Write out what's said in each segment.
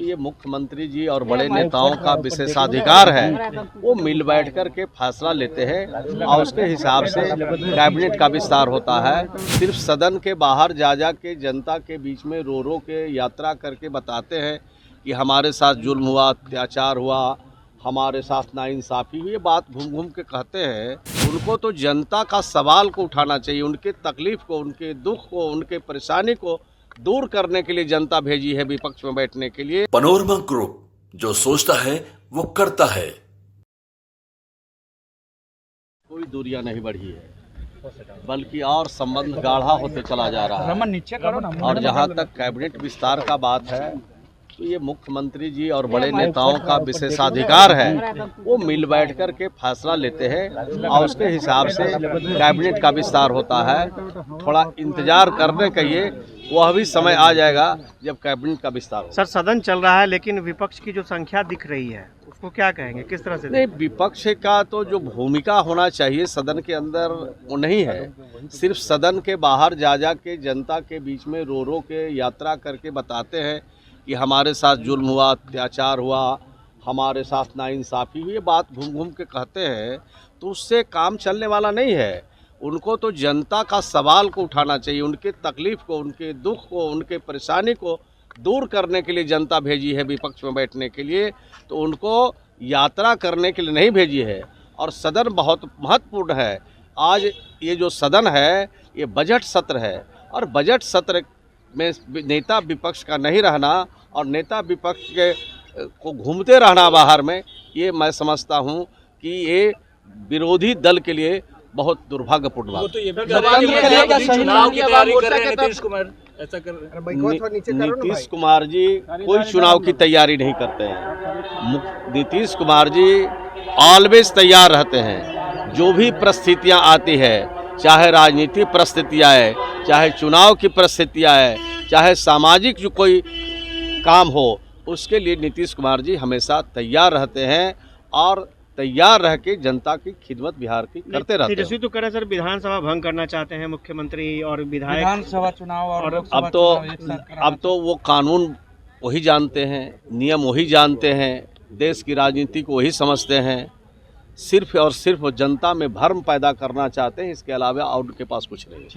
ये मुख्यमंत्री जी और बड़े नेताओं का विशेषाधिकार है, वो मिल बैठ कर के फैसला लेते हैं और उसके हिसाब से कैबिनेट का विस्तार होता है। सिर्फ सदन के बाहर जा के जनता के बीच में रो के यात्रा करके बताते हैं कि हमारे साथ जुल्म हुआ, अत्याचार हुआ, हमारे साथ नाइंसाफ़ी हुई, ये बात घूम घूम के कहते हैं। उनको तो जनता का सवाल को उठाना चाहिए, उनके तकलीफ को, उनके दुख को, उनके परेशानी को दूर करने के लिए जनता भेजी है विपक्ष में बैठने के लिए। पनोरमा ग्रुप, जो सोचता है वो करता है। कोई दूरियां नहीं बढ़ी है, बल्कि और संबंध गाढ़ा होते चला जा रहा है। और जहां तक कैबिनेट विस्तार का बात है, तो ये मुख्यमंत्री जी और बड़े नेताओं का विशेषाधिकार है, वो मिल बैठ कर के फैसला लेते हैं और उसके हिसाब से कैबिनेट का विस्तार होता है। थोड़ा इंतजार करने का ये वह भी समय आ जाएगा जब कैबिनेट का विस्तार हो। सर, सदन चल रहा है लेकिन विपक्ष की जो संख्या दिख रही है उसको क्या कहेंगे, किस तरह से? नहीं, विपक्ष का तो जो भूमिका होना चाहिए सदन के अंदर वो नहीं है। सिर्फ सदन के बाहर जा के जनता के बीच में रो के यात्रा करके बताते हैं कि हमारे साथ जुल्म हुआ, अत्याचार हुआ, हमारे साथ नाइंसाफ़ी हुई, ये बात घूम घूम के कहते हैं, तो उससे काम चलने वाला नहीं है। उनको तो जनता का सवाल को उठाना चाहिए, उनके तकलीफ को, उनके दुख को, उनके परेशानी को दूर करने के लिए जनता भेजी है विपक्ष में बैठने के लिए, तो उनको यात्रा करने के लिए नहीं भेजी है। और सदन बहुत महत्वपूर्ण है। आज ये जो सदन है ये बजट सत्र है, और बजट सत्र में नेता विपक्ष का नहीं रहना और नेता विपक्ष के को घूमते रहना बाहर में, ये मैं समझता हूँ कि ये विरोधी दल के लिए बहुत दुर्भाग्यपूर्ण बात है। नीतीश कुमार जी कोई चुनाव की तैयारी नहीं करते हैं। नीतीश कुमार जी ऑलवेज तैयार रहते हैं। जो भी परिस्थितियां आती है, चाहे राजनीतिक परिस्थितियां है, चाहे चुनाव की परिस्थितियां है, चाहे सामाजिक जो कोई काम हो, उसके लिए नीतीश कुमार जी हमेशा तैयार रहते हैं और तैयार रह के जनता की खिदमत बिहार की करते रहते हैं। तेजस्वी तो कह रहे सर विधानसभा भंग करना चाहते हैं मुख्यमंत्री और विधायक। विधानसभा चुनाव और अब तो वो कानून वही जानते हैं, नियम वही जानते हैं, देश की राजनीति को वही समझते हैं। सिर्फ और सिर्फ जनता में भ्रम पैदा करना चाहते हैं, इसके अलावा और उनके पास कुछ नहीं है।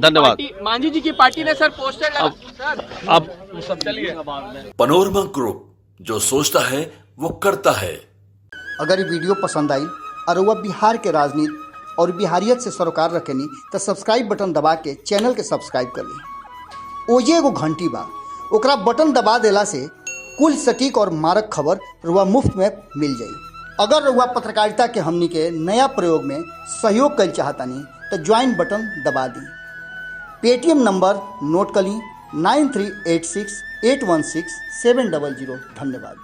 धन्यवाद। मांझी जी की पार्टी ने सर पोस्टर अब चलिए। पनोरमा ग्रुप, जो सोचता है वो करता है। अगर ये वीडियो पसंद आई और वह बिहार के राजनीति और बिहारियत से सरोकार रखेनी तो सब्सक्राइब बटन दबा के चैनल के सब्सक्राइब कर ली। ओजे एगो घंटी बा, ओकरा बटन दबा देला से कुल सटीक और मारक खबर रुआ मुफ्त में मिल जाई। अगर रुआ पत्रकारिता के हमनी के नया प्रयोग में सहयोग कर चाहतानी तो ज्वाइन बटन दबा दी। पेटीएम नंबर नोट कर ली 9386816700। धन्यवाद।